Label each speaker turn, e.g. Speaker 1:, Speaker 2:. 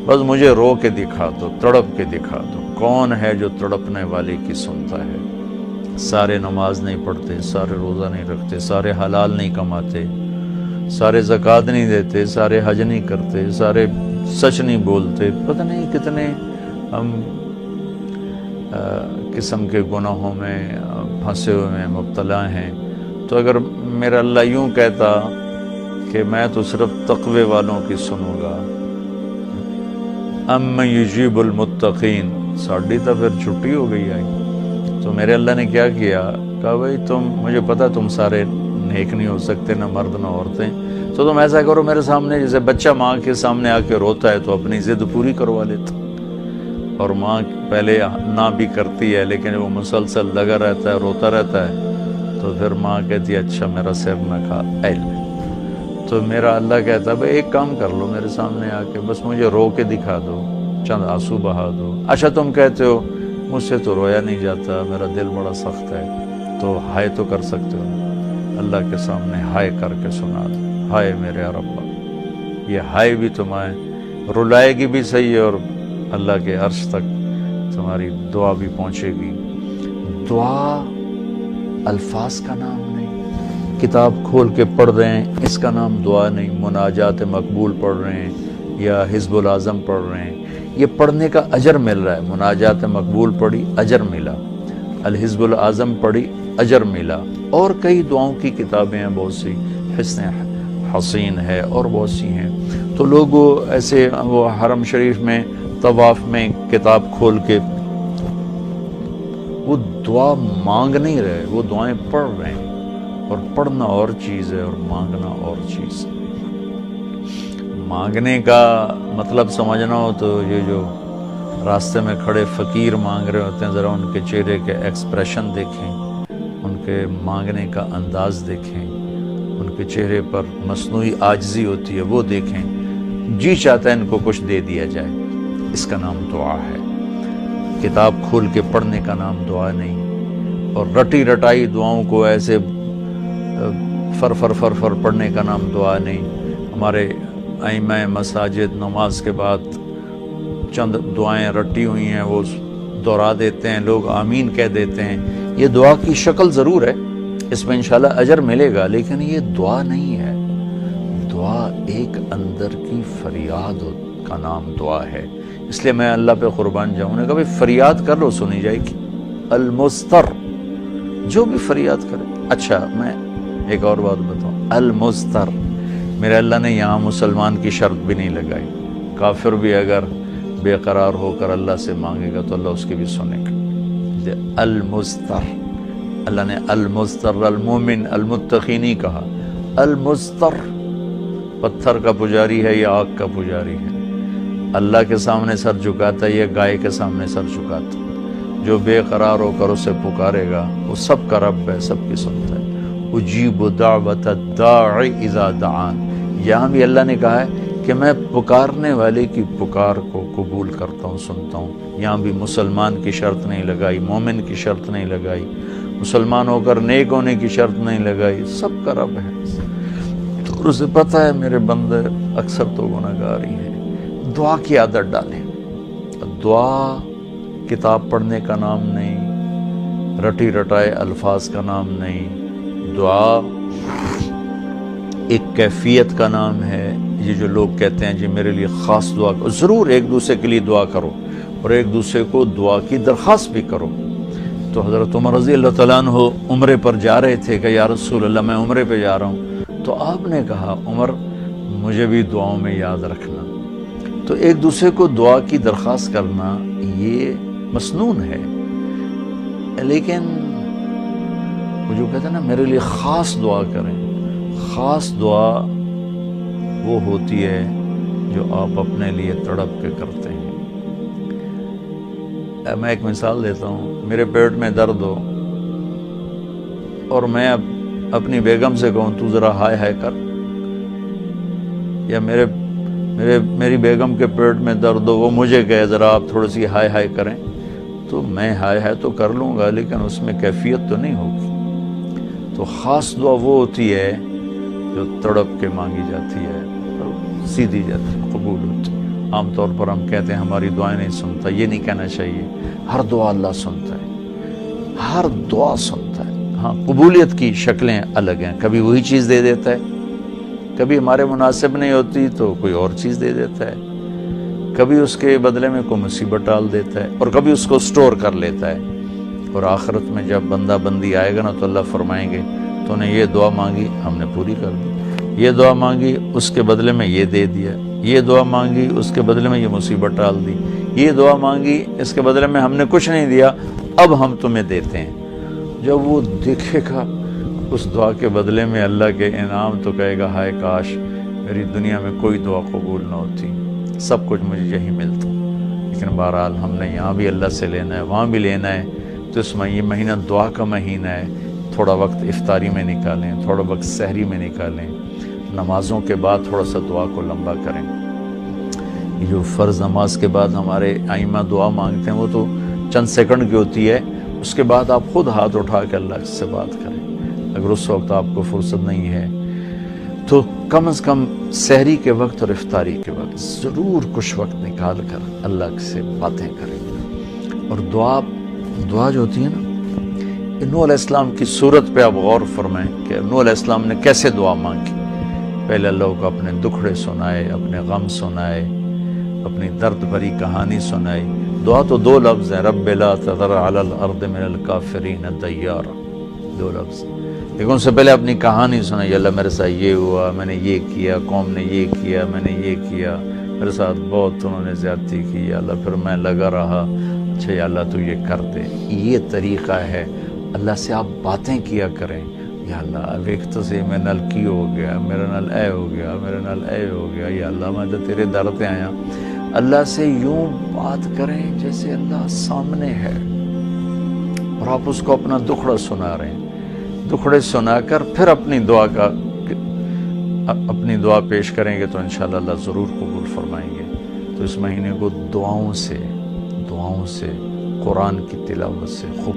Speaker 1: بس مجھے رو کے دکھا دو، تڑپ کے دکھا دو، کون ہے جو تڑپنے والے کی سنتا ہے؟ سارے نماز نہیں پڑھتے، سارے روزہ نہیں رکھتے، سارے حلال نہیں کماتے، سارے زکوٰۃ نہیں دیتے، سارے حج نہیں کرتے، سارے سچ نہیں بولتے، پتہ نہیں کتنے ہم قسم کے گناہوں میں پھنسے ہوئے ہیں، مبتلا ہیں۔ تو اگر میرا اللہ یوں کہتا کہ میں تو صرف تقوی والوں کی سنوں گا، اَمَّن یُجِیبُ الْمُتَّقِین، ساڑھی تو پھر چھٹی ہو گئی آئی۔ تو میرے اللہ نے کیا کیا؟ کہا بھائی مجھے پتا تم سارے نیک نہیں ہو سکتے، نہ مرد نہ عورتیں، تو تم ایسا کرو میرے سامنے جیسے بچہ ماں کے سامنے آ کے روتا ہے تو اپنی ضد پوری کروا لیتا، اور ماں پہلے نہ بھی کرتی ہے لیکن وہ مسلسل لگا رہتا ہے، روتا رہتا ہے، تو پھر ماں کہتی ہے اچھا میرا سر نہ کھا اے لے۔ تو میرا اللہ کہتا ہے بھائی ایک کام کر لو، میرے سامنے آ کے بس مجھے رو کے دکھا دو، چند آنسو بہا دو۔ اچھا تم کہتے ہو مجھ سے تو رویا نہیں جاتا، میرا دل بڑا سخت ہے، تو ہائے تو کر سکتے ہو، اللہ کے سامنے ہائے کر کے سنا دو، ہائے میرے ربا۔ یہ ہائے بھی تمہیں رلائے گی بھی صحیح، اور اللہ کے عرش تک تمہاری دعا بھی پہنچے گی۔ دعا الفاظ کا نام نہیں، کتاب کھول کے پڑھ رہے ہیں اس کا نام دعا نہیں، مناجات مقبول پڑھ رہے ہیں یا حزب العظم پڑھ رہے ہیں، یہ پڑھنے کا اجر مل رہا ہے۔ مناجات مقبول پڑھی، اجر ملا، الحزب العظم پڑھی، اجر ملا، اور کئی دعاؤں کی کتابیں ہیں بہت سی، حسن حسین ہے اور بہت سی ہیں۔ تو لوگ ایسے وہ حرم شریف میں طواف میں کتاب کھول کے وہ دعا مانگ نہیں رہے، وہ دعائیں پڑھ رہے ہیں، اور پڑھنا اور چیز ہے اور مانگنا اور چیز ہے۔ مانگنے کا مطلب سمجھنا ہو تو یہ جو راستے میں کھڑے فقیر مانگ رہے ہوتے ہیں، ذرا ان کے چہرے کے ایکسپریشن دیکھیں، ان کے مانگنے کا انداز دیکھیں، ان کے چہرے پر مصنوعی عاجزی ہوتی ہے وہ دیکھیں، جی چاہتا ہے ان کو کچھ دے دیا جائے، اس کا نام دعا ہے۔ کتاب کھول کے پڑھنے کا نام دعا نہیں، اور رٹی رٹائی دعاؤں کو ایسے فر پڑھنے کا نام دعا نہیں۔ ہمارے ائمہ مساجد نماز کے بعد چند دعائیں رٹی ہوئی ہیں وہ دہرا دیتے ہیں، لوگ آمین کہہ دیتے ہیں، یہ دعا کی شکل ضرور ہے، اس میں انشاءاللہ اجر ملے گا، لیکن یہ دعا نہیں ہے۔ دعا ایک اندر کی فریاد کا نام دعا ہے، اس لیے میں اللہ پہ قربان جاؤں نے کہا بھائی فریاد کر لو سنی جائے گی، المستر، جو بھی فریاد کرے۔ اچھا میں ایک اور بات بتاؤں، المستر، میرے اللہ نے یہاں مسلمان کی شرط بھی نہیں لگائی، کافر بھی اگر بے قرار ہو کر اللہ سے مانگے گا تو اللہ اس کی بھی سنے گا۔ المستر، اللہ نے المستر، المومن، المتقی نہیں کہا، المستر، پتھر کا پجاری ہے یا آگ کا پجاری ہے، اللہ کے سامنے سر جھکاتا ہے یا گائے کے سامنے سر جھکاتا ہے، جو بے قرار ہو کر اسے پکارے گا وہ سب کا رب ہے، سب کی سنتا ہے۔ اجیب دعوت الداع اذا دعان، یہاں بھی اللہ نے کہا ہے کہ میں پکارنے والے کی پکار کو قبول کرتا ہوں، سنتا ہوں۔ یہاں بھی مسلمان کی شرط نہیں لگائی، مومن کی شرط نہیں لگائی، مسلمان ہو کر نیک ہونے کی شرط نہیں لگائی، سب کا رب ہے۔ تو اسے پتہ ہے میرے بندے اکثر تو گناہگار ہی ہیں۔ دعا کی عادت ڈالیں۔ دعا کتاب پڑھنے کا نام نہیں، رٹی رٹائے الفاظ کا نام نہیں، دعا ایک کیفیت کا نام ہے۔ یہ جو لوگ کہتے ہیں جی میرے لیے خاص دعا کرو، ضرور ایک دوسرے کے لیے دعا کرو اور ایک دوسرے کو دعا کی درخواست بھی کرو۔ تو حضرت عمر رضی اللہ تعالیٰ عنہ عمرے پر جا رہے تھے کہ یا رسول اللہ میں عمرے پہ جا رہا ہوں، تو آپ نے کہا عمر مجھے بھی دعاؤں میں یاد رکھنا۔ تو ایک دوسرے کو دعا کی درخواست کرنا یہ مسنون ہے، لیکن وہ جو کہتے ہیں نا میرے لیے خاص دعا کریں، خاص دعا وہ ہوتی ہے جو آپ اپنے لیے تڑپ کے کرتے ہیں۔ میں ایک مثال دیتا ہوں، میرے پیٹ میں درد ہو اور میں اپنی بیگم سے کہوں تو ذرا ہائے ہائے کر، یا میری بیگم کے پیٹ میں درد ہو وہ مجھے کہے ذرا آپ تھوڑی سی ہائے ہائے کریں، تو میں ہائے ہائے تو کر لوں گا لیکن اس میں کیفیت تو نہیں ہوگی۔ تو خاص دعا وہ ہوتی ہے جو تڑپ کے مانگی جاتی ہے، سیدھی جاتی ہے، قبول ہوتی ہے۔ عام طور پر ہم کہتے ہیں ہماری دعائیں نہیں سنتا، یہ نہیں کہنا چاہیے، ہر دعا اللہ سنتا ہے، ہر دعا سنتا ہے۔ ہاں قبولیت کی شکلیں الگ ہیں، کبھی وہی چیز دے دیتا ہے، کبھی ہمارے مناسب نہیں ہوتی تو کوئی اور چیز دے دیتا ہے، کبھی اس کے بدلے میں کوئی مصیبت ڈال دیتا ہے، اور کبھی اس کو سٹور کر لیتا ہے۔ اور آخرت میں جب بندہ بندی آئے گا نا تو اللہ فرمائیں گے تو نے یہ دعا مانگی ہم نے پوری کر دی، یہ دعا مانگی اس کے بدلے میں یہ دے دیا، یہ دعا مانگی اس کے بدلے میں یہ مصیبت ڈال دی، یہ دعا مانگی اس کے بدلے میں ہم نے کچھ نہیں دیا، اب ہم تمہیں دیتے ہیں۔ جب وہ دیکھے گا اس دعا کے بدلے میں اللہ کے انعام تو کہے گا ہائے کاش میری دنیا میں کوئی دعا قبول نہ ہوتی، سب کچھ مجھے یہی ملتا۔ لیکن بہرحال ہم نے یہاں بھی اللہ سے لینا ہے، وہاں بھی لینا ہے، تو اس میں یہ مہینہ دعا کا مہینہ ہے، تھوڑا وقت افطاری میں نکالیں، تھوڑا وقت سحری میں نکالیں، نمازوں کے بعد تھوڑا سا دعا کو لمبا کریں۔ جو فرض نماز کے بعد ہمارے ائمہ دعا مانگتے ہیں وہ تو چند سیکنڈ کی ہوتی ہے، اس کے بعد آپ خود ہاتھ اٹھا کے اللہ سے بات کریں۔ اگر اس وقت آپ کو فرصت نہیں ہے تو کم از کم سحری کے وقت اور افطاری کے وقت ضرور کچھ وقت نکال کر اللہ سے باتیں کریں۔ اور دعا جو ہوتی ہے نا، نوح علیہ السلام کی صورت پہ آپ غور فرمائیں کہ نوح علیہ السلام نے کیسے دعا مانگی۔ پہلے اللہ کو اپنے دکھڑے سنائے، اپنے غم سنائے، اپنی درد بھری کہانی سنائی۔ دعا تو دو لفظ ہیں، رب لا تذر علی الارض من الکافرین دیارا، دو لفظ، لیکن ان سے پہلے اپنی کہانی سنائی۔ اللہ میرے ساتھ یہ ہوا، میں نے یہ کیا، قوم نے یہ کیا، میں نے یہ کیا، میرے ساتھ بہت انہوں نے زیادتی کی، یا اللہ پھر میں لگا رہا، اچھا یا اللہ تو یہ کر دے۔ یہ طریقہ ہے، اللہ سے آپ باتیں کیا کریں۔ یا اللہ اب ایک تو سے میں نل کی ہو گیا، میرا نل اے ہو گیا، میرا نل اے ہو گیا، یا اللہ میں تو تیرے در پہ آیا۔ اللہ سے یوں بات کریں جیسے اللہ سامنے ہے، اور آپ اس کو اپنا دکھڑا سنا رہے ہیں۔ دکھڑے سنا کر پھر اپنی دعا پیش کریں گے تو انشاءاللہ اللہ ضرور قبول فرمائیں گے۔ تو اس مہینے کو دعاؤں سے قرآن کی تلاوت سے خوب